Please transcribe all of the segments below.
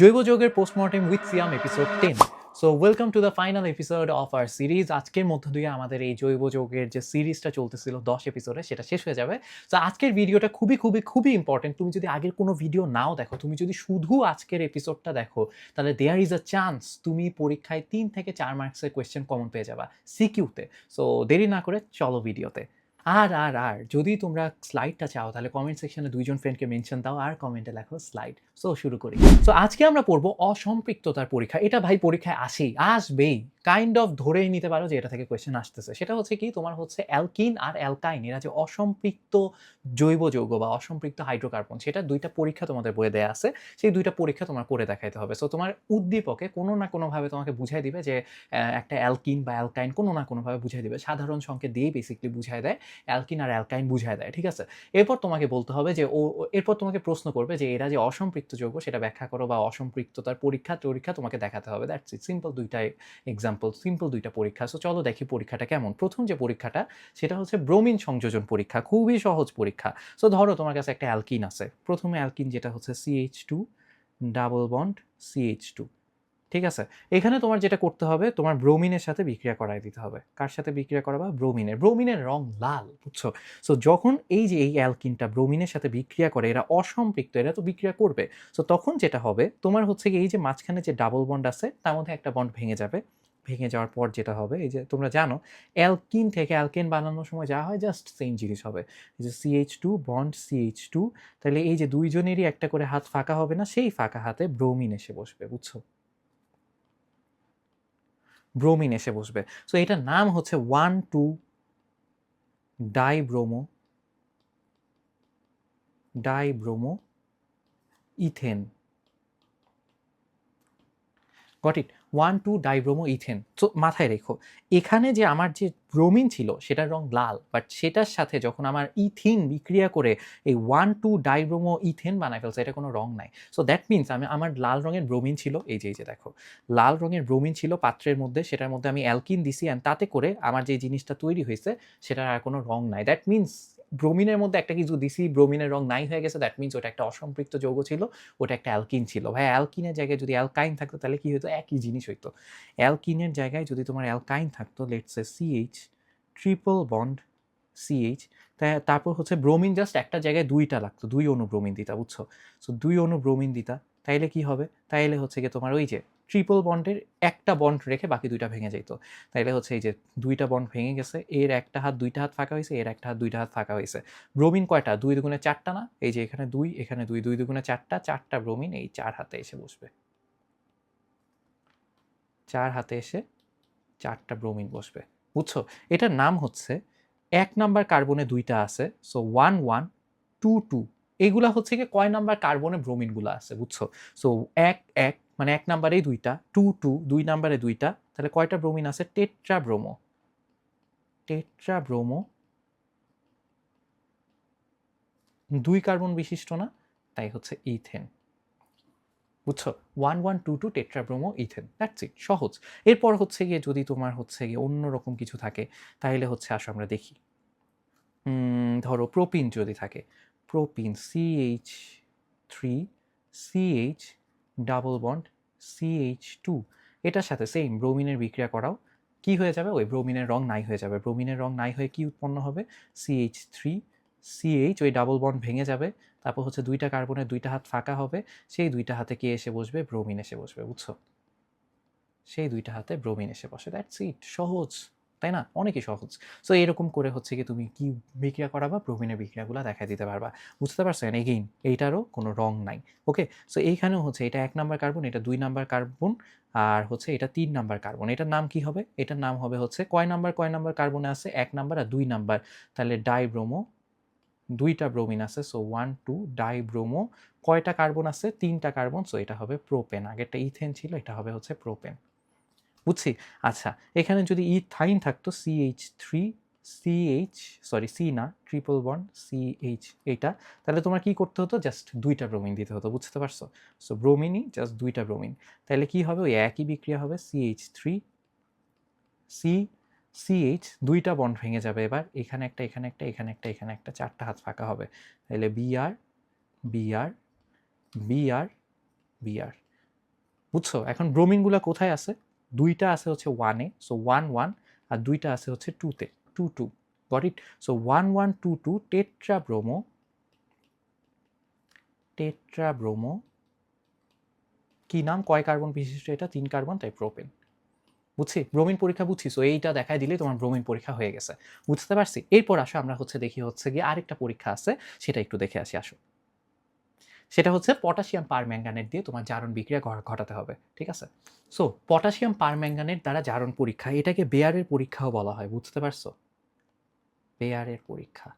জৈব যৌগের postmortem with Siam episode 10। So welcome to the final episode of our series. আজকের মধ্য দিয়ে আমাদের এই জৈব যৌগের যে সিরিজটা চলতেছিল 10 এপিসোডে সেটা শেষ হয়ে যাবে। সো আজকের ভিডিওটা খুবই ইম্পর্টেন্ট। তুমি যদি আগের কোনো ভিডিও নাও দেখো, তুমি যদি শুধু আজকের এপিসোডটা দেখো, তাহলে দেয়ার ইজ আ চান্স তুমি পরীক্ষায় 3 থেকে 4 মার্কসের কোয়েশ্চেন কমন পেয়ে যাবা সিকিউতে। সো দেরি না করে চলো ভিডিওতে। আর যদি তোমরা স্লাইডটা চাও তাহলে কমেন্ট সেকশনে 2 জন ফ্রেন্ডকে মেনশন দাও আর কমেন্টে লেখো স্লাইড। সো শুরু করি। সো আজকে আমরা পড়বো অসম্পৃক্ততার পরীক্ষা। এটা ভাই পরীক্ষায় আসবেই, কাইন্ড অফ ধরেই নিতে পারো যে এটা থেকে কোয়েশ্চেন আসতেছে। সেটা হচ্ছে কি, তোমার হচ্ছে অ্যালকিন আর অ্যালকাইন, এরা যে অসম্পৃক্ত জৈব যৌগ বা অসম্পৃক্ত হাইড্রোকার্বন, সেটা দুইটা পরীক্ষা তোমাদের বইয়ে দেয়া আছে। সেই দুইটা পরীক্ষা তোমার করে দেখাইতে হবে। সো তোমার উদ্দীপকে কোনো না কোনোভাবে তোমাকে বুঝাই দিবে যে একটা অ্যালকিন বা অ্যালকাইন কোনো না কোনোভাবে বুঝাই দিবে। সাধারণ সংকেত দিয়েই বেসিক্যালি বুঝায় দেয়, অ্যালকিন আর অ্যালকাইন বুঝায় দেয়, ঠিক আছে? এরপর তোমাকে বলতে হবে যে এরপর তোমাকে প্রশ্ন করবে যে এরা যে অসম্পৃক্ত যৌগ সেটা ব্যাখ্যা করো বা অসম্পৃক্ততার পরীক্ষা তোমাকে দেখাতে হবে। দ্যাটস ইট, সিম্পল দুইটা এক্সাম্পল, সিম্পল দুইটা পরীক্ষা। সো চলো দেখি পরীক্ষাটা কেমন। প্রথম যে পরীক্ষাটা সেটা হচ্ছে ব্রোমিন সংযোজন পরীক্ষা, খুবই সহজ পরীক্ষা। সো ধরো তোমার কাছে একটা অ্যালকিন আছে, প্রথমে অ্যালকিন যেটা হচ্ছে CH2 ডাবল বন্ড CH2, ঠিক আছে? এখানে তোমার যেটা করতে হবে, তোমার ব্রোমিনের সাথে বিক্রিয়া করায় দিতে হবে। কার সাথে বিক্রিয়া করাবা? ব্রোমিনের। ব্রোমিনের রং লাল, বুঝছো? সো যখন এই যে এই অ্যালকিনটা ব্রোমিনের সাথে বিক্রিয়া করে, এরা অসম্পৃক্ত, এরা তো বিক্রিয়া করবে। সো তখন যেটা হবে, তোমার হচ্ছে এই যে মাঝখানে যে ডাবল বন্ড আছে তার মধ্যে একটা বন্ড ভেঙে যাবে। ভেঙে যাওয়ার পর যেটা হবে, এই যে তোমরা জানো অ্যালকিন থেকে অ্যালকেন বানানোর সময় যা হয় জাস্ট সেম জিনিস হবে। এই যে CH2 বন্ড CH2, তাহলে এই যে দুইজনেরই একটা করে হাত ফাঁকা হবে না, সেই ফাঁকা হাতে ব্রোমিন এসে বসবে, বুঝছো? ব্রোমিন এসে বসবে। সো এটার নাম হচ্ছে 1,2 dibromo ethane. Got it? 1,2 dibromo ethane. So মাথায় রেখো, এখানে যে আমার যে ব্রোমিন ছিল সেটার রং লাল, বাট সেটার সাথে যখন আমার ইথিন বিক্রিয়া করে এই 1,2 ডাইব্রোমো ইথেন বানায় ফেলছে, এটা কোনো রং নাই। সো দ্যাট মিনস আমার লাল রঙের ব্রোমিন ছিল, এই যে দেখো লাল রঙের ব্রোমিন ছিল পাত্রের মধ্যে, সেটার মধ্যে আমি অ্যালকিন দিছি, অ্যান্ড তাতে করে আমার যে জিনিসটা তৈরি হয়েছে সেটার আর কোনো রং নাই। দ্যাট মিনস ব্রোমিনের মধ্যে একটা কিছু দিছি, ব্রোমিনের রং নাই হয়ে গেছে, দ্যাট মিনস ওটা একটা অসম্পৃক্ত যৌগ ছিল, ওটা একটা অ্যালকিন ছিল। ভাই অ্যালকিনের জায়গায় যদি অ্যালকাইন থাকতো তাহলে কি হতো? একই জিনিস হইতো। অ্যালকিনের জায়গায় যদি তোমার অ্যালকাইন থাকতো, let's say CH triple bond CH, তারপর হচ্ছে ব্রোমিন জাস্ট একটা জায়গায় দুইটা লাগতো, 2 অণু ব্রোমিন দিতা, বুঝছো? সো 2 অণু ব্রোমিন দিতা, তাইলে কি হবে? তাইলে হচ্ছে গিয়ে তোমার ওই যে ট্রিপল বন্ডের একটা বন্ড রেখে বাকি দুইটা ভেঙে যেত। তাইলে হচ্ছে এই যে দুইটা বন্ড ভেঙে গেছে, এর একটা হাত দুইটা হাত ফাঁকা হয়েছে, এর একটা হাত দুইটা হাত ফাঁকা হয়েছে। ব্রোমিন কয়টা? 2 দুগুণে 4টা না? এই যে এখানে 2, এখানে 2, 2 দুগুণে 4টা, 4টা ব্রোমিন এই 4 হাতে এসে বসবে। 4 হাতে এসে 4টা ব্রোমিন বসবে, বুঝছো? এটার নাম হচ্ছে 1 নাম্বার কার্বনে 2টা আছে, সো 1 1 2 2। এগুলা হচ্ছে কি কয় নাম্বার কার্বনে ব্রোমিনগুলো আছে, বুঝছো? সো 1 1 মানে 1 নাম্বারেই 2টা, 2 2 2 নাম্বারে 2টা, তাহলে কয়টা ব্রোমিন আছে? টেট্রাব্রোমো। টেট্রাব্রোমো 2 কার্বন বিশিষ্ট না, তাই হচ্ছে ইথেন, বুঝছো? 1 1 2 2 টেট্রাব্রোমো ইথেন, দ্যাটস ইট, সহজ। এরপর হচ্ছে গিয়ে যদি তোমার হচ্ছে গিয়ে অন্যরকম কিছু থাকে, তাহলে হচ্ছে আসো আমরা দেখি। ধরো প্রোপিন যদি থাকে, propene CH3 CH double bond CH2, এটার সাথে সেম ব্রোমিনের বিক্রিয়া করাও, কি হয়ে যাবে? ওই ব্রোমিনের রং নাই হয়ে যাবে। ব্রোমিনের রং নাই হয়ে কি উৎপন্ন হবে? CH3 CH, ওই ডাবল বন্ড ভেঙে যাবে, তারপর হচ্ছে দুইটা কার্বনের দুইটা হাত ফাঁকা হবে, সেই দুইটা হাতে কে এসে বসবে? ব্রোমিন এসে বসবে, বুঝছো? সেই দুইটা হাতে ব্রোমিন এসে বসে, দ্যাটস ইট, সহজ, তাই না? অনেকই সহজ। সো এরকম করে হচ্ছে কি তুমি কি বিক্রিয়া করাবা? ব্রোমিনের বিক্রিয়াগুলো দেখাই দিতে পারবা, বুঝতে পারছেন? এগেইন এইটারও কোনো রং নাই, ওকে? সো এইখানেও হচ্ছে এটা 1 নাম্বার কার্বন, এটা 2 নাম্বার কার্বন, আর হচ্ছে এটা 3 নাম্বার কার্বন। এটার নাম কি হবে? এটার নাম হবে হচ্ছে কয় নাম্বার কার্বনে আছে? 1 নাম্বার আর 2 নাম্বার, তাহলে ডাইব্রোমো, 2টা ব্রোমিন আছে, সো 1 2 ডাইব্রোমো। কয়টা কার্বন আছে? 3টা কার্বন, সো এটা হবে প্রোপেন। আগেরটা ইথেন ছিল, এটা হবে হচ্ছে প্রোপেন, বুঝছি? আচ্ছা, এখানে যদি ইথাইন থাকতো CH3 CH, সরি সি না, ট্রিপল বন্ড CH এইটা, তাহলে তোমার কি করতে হতো? জাস্ট 2টা ব্রোমিন দিতে হতো, বুঝতে পারছো? সো ব্রোমিনই জাস্ট 2টা ব্রোমিন, তাহলে কি হবে? ওই একই বিক্রিয়া হবে, CH3 সি CH, 2টা বন্ড ভেঙে যাবে এবার, এখানে একটা, এখানে একটা, এখানে একটা, এখানে একটা, 4টা হাত ফাঁকা হবে, তাহলে Br Br Br Br, বুঝছো? এখন ব্রোমিনগুলো কোথায় আছে? 2টা আছে হচ্ছে 1-এ, সো 1, 1, আর 2টা আছে হচ্ছে 2-তে, 2, 2, got it? So 1, 1, 2, 2 tetrabromo, tetrabromo কি নাম? কয় কার্বন বিশিষ্ট এটা? 3 কার্বন, তাই প্রোপেন। বুঝছি? ব্রোমিন পরীক্ষা বুঝছি। সো এইটা দেখায় দিলেই তোমার ব্রোমিন পরীক্ষা হয়ে গেছে। বুঝতে পারছি? এরপর আসো আমরা হচ্ছে দেখি হচ্ছে গিয়ে আরেকটা পরীক্ষা আছে, সেটা একটু দেখে আসি আসো। সেটা হচ্ছে পটাশিয়াম পারম্যাঙ্গানেট দিয়ে তোমার জারণ বিক্রিয়া ঘটাতে হবে। ঠিক আছে? সো পটাশিয়াম পারম্যাঙ্গানেট দ্বারা জারণ পরীক্ষা, এটাকে বেয়ারের পরীক্ষাও বলা হয়। বুঝতে পারছো? বেয়ারের পরীক্ষা।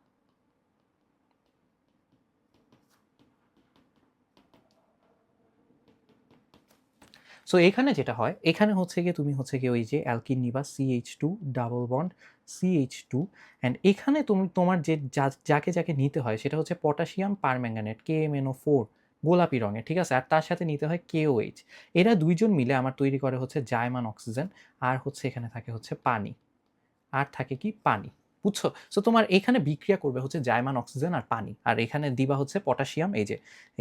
সো এখানে যেটা হয়, এখানে হচ্ছে গিয়ে তুমি হচ্ছে গিয়ে ওই যে অ্যালকিন নিবা, CH2 double bond CH2, and এখানে তুমি তোমার যে যাকে যাকে নিতে হয় সেটা হচ্ছে পটাশিয়াম পারম্যাঙ্গানেট KMNO4 গোলাপি রঙের, ঠিক আছে? আর তার সাথে নিতে হয় KOH। এরা দুইজন মিলে আমার তৈরি করে হচ্ছে জায়মান অক্সিজেন, আর হচ্ছে এখানে থাকে হচ্ছে পানি, আর থাকে কি? পানি। বুঝছো? সো তোমার এখানে বিক্রিয়া করবে হচ্ছে জায়মান অক্সিজেন আর পানি, আর এখানে দিবা হচ্ছে পটাশিয়াম, এই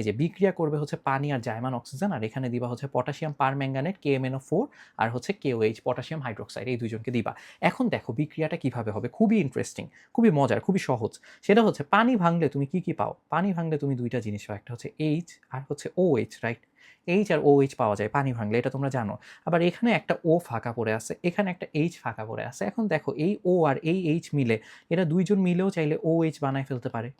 যে বিক্রিয়া করবে হচ্ছে পানি আর জায়মান অক্সিজেন, আর এখানে দিবা হচ্ছে পটাশিয়াম পারম্যাঙ্গানেট KMNO4 আর হচ্ছে KOH পটাশিয়াম হাইড্রোক্সাইড, এই দুইজনকে দিবা। এখন দেখো বিক্রিয়াটা কিভাবে হবে, খুবই ইন্টারেস্টিং, খুবই মজার, খুবই সহজ। সেটা হচ্ছে পানি ভাঙলে তুমি কি কি পাও? পানি ভাঙলে তুমি দুইটা জিনিস পাও, একটা হচ্ছে H আর হচ্ছে OH, রাইট? H আর OH পাওয়া যায় পানি ভাঙলে, এটা তোমরা জানো। আবার এখানে একটা O ফাঁকা পড়ে আছে, এখানে একটা H ফাঁকা পড়ে আছে। এখন দেখো এই O আর এই H মিলে, এরা দুইজন মিলেও চাইলে OH বানায় ফেলতে পারে।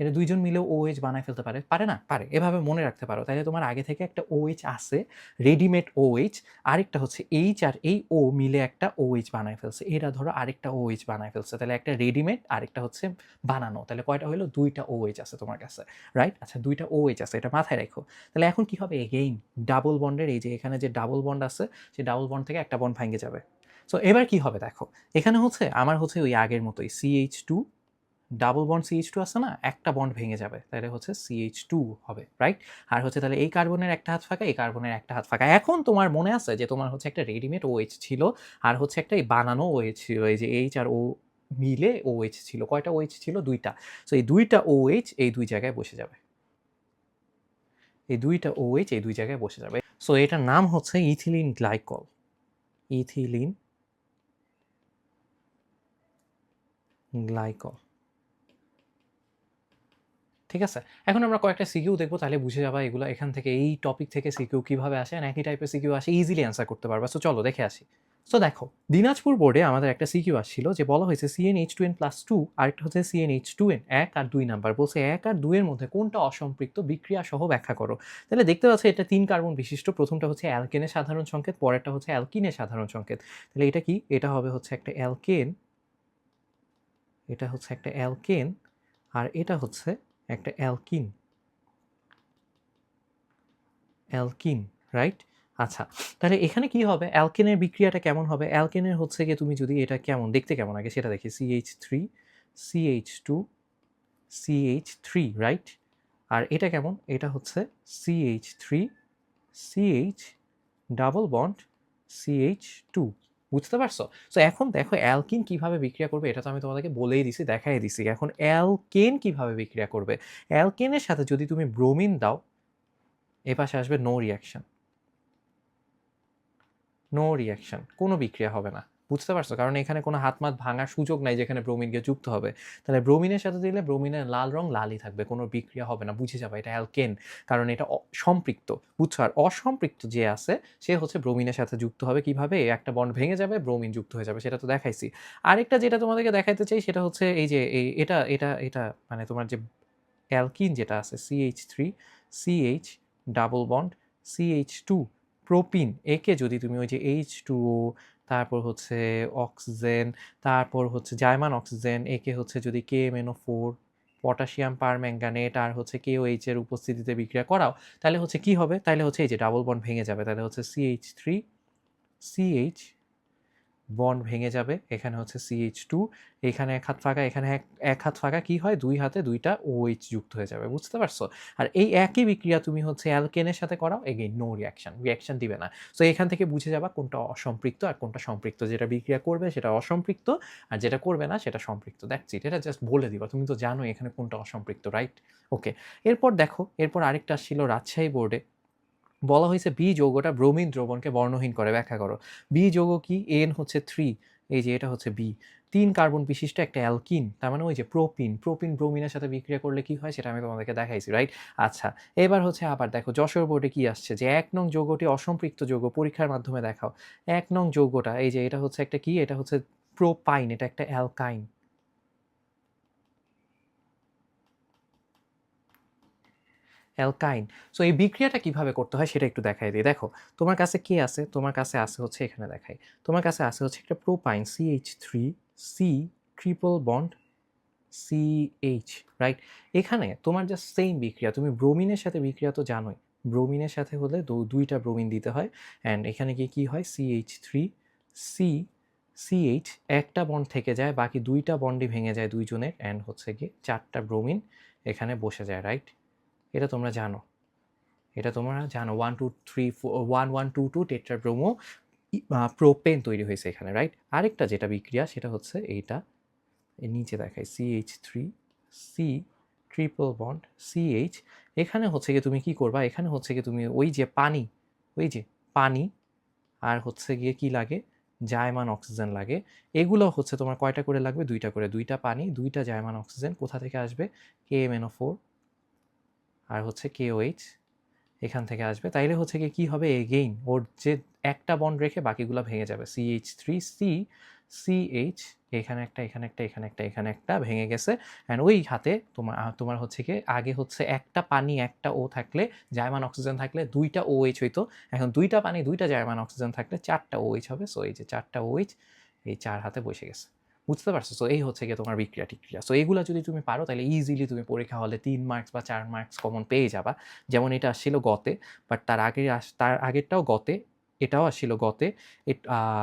এরা দুইজন মিলেও OH বানায় ফেলতে পারে, পারে না? পারে। এভাবে মনে রাখতে পারো। তাইলে তোমার আগে থেকে একটা OH আছে, রেডিমেড OH, আরেকটা হচ্ছে H আর এই O মিলে একটা OH বানায় ফেলছে। এরা ধরো আরেকটা OH বানায় ফেলছে। তাহলে একটা রেডিমেড, আরেকটা হচ্ছে বানানো। তাহলে কয়টা হলো? 2টা OH আছে তোমার কাছে, রাইট? আচ্ছা 2টা OH আছে, এটা মাথায় রাখো। তাহলে এখন কি হবে? এগেইন ডাবল বন্ডের এই যে এখানে যে ডাবল বন্ড আছে, সেই ডাবল বন্ড থেকে একটা বন্ড ভাঙে যাবে। সো এবার কি হবে দেখো, এখানে হচ্ছে আমার হচ্ছে ওই আগের মতোই CH2 ডাবল বন্ড CH2 আছে না, একটা বন্ড ভেঙে যাবে, তাহলে হচ্ছে CH2 হবে, রাইট? আর হচ্ছে তাহলে এই কার্বনের একটা হাত ফাঁকা, এই কার্বনের একটা হাত ফাঁকা। এখন তোমার মনে আছে যে তোমার হচ্ছে একটা রেডিমেড OH ছিল, আর হচ্ছে একটা এই বানানো OH ছিল, এই যে H আর O মিলে OH ছিল। কয়টা OH ছিল? 2টা। সো এই 2টা OH এই দুই জায়গায় বসে যাবে, এই 2টা OH এই দুই জায়গায় বসে যাবে। সো এটার নাম হচ্ছে ইথিলিন গ্লাইকল, ইথিলিন গ্লাইকল। ঠিক আছে? এখন আমরা কয়েকটা সিকিউ দেখবো, তাহলে বুঝে যাবা এগুলো এখান থেকে, এই টপিক থেকে সিকিউ কিভাবে আসে, একই টাইপের সিকিউ আসে, ইজিলি অ্যান্সার করতে পারবা। সো চলো দেখে আসি। সো দেখো, দিনাজপুর বোর্ডে আমাদের একটা সিকিউ আসছিল, যে বলা হয়েছে CnH2n+2 আরেকটা হচ্ছে CnH2n 1 আর 2 নাম্বার, বলছে 1 আর 2 এর মধ্যে কোনটা অসম্পৃক্ত বিক্রিয়া সহ ব্যাখ্যা করো। তাহলে দেখতে পাচ্ছি এটা 3 কার্বন বিশিষ্ট, প্রথমটা হচ্ছে অ্যালকেনের সাধারণ সংকেত, পরেরটা হচ্ছে অ্যালকিনের সাধারণ সংকেত। তাহলে এটা কি? এটা হবে হচ্ছে একটা অ্যালকেন, এটা হচ্ছে একটা অ্যালকেন, আর এটা হচ্ছে একটা অ্যালকিন, অ্যালকিন, রাইট? আচ্ছা, তাহলে এখানে কি হবে? অ্যালকেনের বিক্রিয়াটা কেমন হবে? অ্যালকেনের হচ্ছে গিয়ে তুমি যদি এটা কেমন দেখতে, কেমন আগে সেটা দেখি। CH3 CH2 CH3, right? আর এটা কেমন? এটা হচ্ছে CH3 CH double bond CH2। বুঝতে পারছো? সো এখন দেখো অ্যালকিন কিভাবে বিক্রিয়া করবে, এটা তো আমি তোমাদেরকে বলেই দিছি, দেখাই দিছি। এখন অ্যালকেন কিভাবে বিক্রিয়া করবে? অ্যালকেনের সাথে যদি তুমি ব্রোমিন দাও, এপাশে আসবে নো রিয়াকশন, নো রিয়াকশন, কোনো বিক্রিয়া হবে না। বুঝতে পারছো? কারণ এখানে কোনো হাতমাত ভাঙার সুযোগ নাই যেখানে ব্রোমিন গিয়ে যুক্ত হবে। তাহলে ব্রোমিনের সাথে দিলে ব্রোমিনের লাল রং লালই থাকবে, কোনো বিক্রিয়া হবে না। বুঝে যাবে এটা অ্যালকেন, কারণ এটা সম্পৃক্ত। বুঝছো? আর অসম্পৃক্ত যে আছে সে হচ্ছে ব্রোমিনের সাথে যুক্ত হবে কিভাবে? একটা বন্ড ভেঙে যাবে, ব্রোমিন যুক্ত হয়ে যাবে, সেটা তো দেখাইছি। আরেকটা যেটা তোমাদেরকে দেখাইতে চাই সেটা হচ্ছে এই যে এটা মানে তোমার যে অ্যালকিন যেটা আছে CH3 CH double bond CH2 propene, একে যদি তুমি ওই যে H2O, তারপর হচ্ছে অক্সিজেন, তারপর হচ্ছে জার্মান অক্সিজেন, একে হচ্ছে যদি KMNO4 পটাশিয়াম পারম্যাঙ্গানেট আর হচ্ছে KOH এর উপস্থিতিতে বিক্রিয়া করাও, তাহলে হচ্ছে কি হবে? তাহলে হচ্ছে এই যে ডাবল বন্ড ভেঙে যাবে, তাহলে হচ্ছে CH3 CH বন্ড ভেঙে যাবে, এখানে হচ্ছে CH2, এখানে এক হাত ফাঁকা, এখানে এক হাত ফাঁকা, কি হয়? দুই হাতে দুইটা OH যুক্ত হয়ে যাবে। বুঝতে পারছো? আর এই একই বিক্রিয়া তুমি হচ্ছে অ্যালকেনের সাথে করাও, এগেইন নো রিয়াকশন, রিয়াকশন দিবে না। সো এখান থেকে বুঝে যাবা কোনটা অসম্পৃক্ত আর কোনটা সম্পৃক্ত। যেটা বিক্রিয়া করবে সেটা অসম্পৃক্ত, আর যেটা করবে না সেটা সম্পৃক্ত। দ্যাটস ইট, এটা জাস্ট বলে দিবা, তুমি তো জানো এখানে কোনটা অসম্পৃক্ত, রাইট? ওকে, এরপর দেখো, এরপর আরেকটা ছিল রাজশাহী বোর্ডে, বলা হয়েছে বি যৌগটা ব্রোমিন দ্রবণকে বর্ণহীন করে, ব্যাখ্যা করো। বি যৌগ কি? এন হচ্ছে 3, এই যে এটা হচ্ছে বি, 3 কার্বন বিশিষ্ট একটা অ্যালকিন, তার মানে ওই যে প্রোপিন, প্রোপিন ব্রোমিনের সাথে বিক্রিয়া করলে কি হয় সেটা আমি তোমাদেরকে দেখাইছি, রাইট? আচ্ছা, এবার হচ্ছে আবার দেখো যশোর বোর্ডে কি আসছে, যে 1 নং যৌগটি অসম্পৃক্ত যৌগ, পরীক্ষার মাধ্যমে দেখাও। 1 নং যৌগটা এই যে এটা হচ্ছে একটা কি, এটা হচ্ছে প্রোপাইন, এটা একটা অ্যালকাইন, অ্যালকাইন। সো এই বিক্রিয়াটা কিভাবে করতে হয় সেটা একটু দেখাই দিই। দেখো তোমার কাছে কি আছে, তোমার কাছে আছে হচ্ছে, এখানে দেখাই, তোমার কাছে আছে হচ্ছে একটা propyne CH3 C triple bond CH, right? এখানে তোমার জাস্ট সেম বিক্রিয়া, তুমি ব্রোমিনের সাথে বিক্রিয়া তো জানোই, ব্রোমিনের সাথে হলে দুইটা ব্রোমিন দিতে হয়, অ্যান্ড এখানে গিয়ে কি হয়, CH3 C CH একটা বন্ড থেকে যায়, বাকি দুইটা বন্ডই ভেঙে যায় দুইজনের, অ্যান্ড হচ্ছে গিয়ে 4টা ব্রোমিন এখানে বসে যায়, রাইট? এটা তোমরা জানো, এটা তোমরা জানো 1 1 2 2 টেট্রাব্রোমো প্রোপেন তৈরি হয়েছে এখানে, রাইট? আরেকটা যেটা বিক্রিয়া সেটা হচ্ছে এইটা, এর নিচে দেখায় CH3 C triple bond CH, এখানে হচ্ছে গিয়ে তুমি কি করবা, এখানে হচ্ছে গিয়ে তুমি ওই যে পানি, ওই যে পানি, আর হচ্ছে গিয়ে কি লাগে, জায়মান অক্সিজেন লাগে। এগুলো হচ্ছে তোমার কয়টা করে লাগবে, দুইটা করে, দুইটা পানি, দুইটা জায়মান অক্সিজেন কোথা থেকে আসবে, KMnO4 আর হচ্ছে KOH এখান থেকে আসবে। তাইলে হচ্ছে কি হবে, এগেইন ওর যে একটা বন্ড রেখে বাকিগুলো ভেঙে যাবে, CH3 C CH, এখানে একটা, এখানে একটা, এখানে একটা, এখানে একটা ভেঙে গেছে, অ্যান্ড ওই হাতে তোমার হচ্ছে কি, আগে হচ্ছে একটা পানি একটা ও থাকলে, জার্মান অক্সিজেন থাকলে দুইটা OH হইতো, এখন দুইটা পানি দুইটা জার্মান অক্সিজেন থাকলে 4টা OH হবে। সো এই যে 4টা OH এই 4 হাতে বসে গেছে, বুঝতে পারছো? সো এই হচ্ছে গিয়ে তোমার বিক্রিয়া টিক্রিয়া। সো এইগুলো যদি তুমি পারো তাহলে ইজিলি তুমি পরীক্ষা হলে 3 মার্কস বা 4 মার্কস কমন পেয়ে যাবা। যেমন এটা আসছিল গতে, বাট তার আগেরটাও গতে, এটাও আসছিল গতে,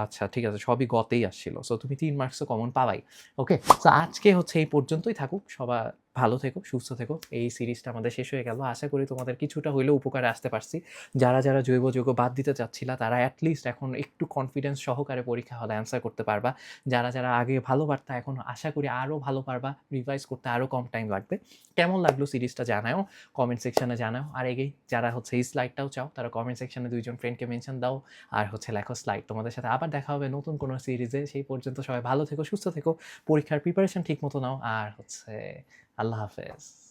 আচ্ছা ঠিক আছে, সবই গতেই আসছিল। সো তুমি 3 মার্কসও কমন পাবাই। ওকে, সো আজকে হচ্ছে এই পর্যন্তই থাকুক, সবাই ভালো থেকো, সুস্থ থেকো। এই সিরিজটা আমাদের শেষ হয়ে গেল, আশা করি তোমাদের কিছুটা হইলেও উপকারে আসতে পারছি। যারা জৈব যৌগ বাদ দিতে চাচ্ছিলা তারা অ্যাটলিস্ট এখন একটু কনফিডেন্স সহকারে পরীক্ষা হলে অ্যান্সার করতে পারবা। যারা আগে ভালো পারতা এখন আশা করি আরও ভালো পারবা, রিভাইজ করতে আরও কম টাইম লাগবে। কেমন লাগলো সিরিজটা জানাও, কমেন্ট সেকশনে জানাও। আর এগেই যারা হচ্ছে এই স্লাইডটাও চাও তারা কমেন্ট সেকশনে 2জন ফ্রেন্ডকে মেনশন দাও, আর হচ্ছে লেখো স্লাইড। তোমাদের সাথে আবার দেখা হবে নতুন কোনো সিরিজে, সেই পর্যন্ত সবাই ভালো থেকো, সুস্থ থেকো, পরীক্ষার প্রিপারেশন ঠিক মতো নাও, আর হচ্ছে আল্লাহ হাফেজ।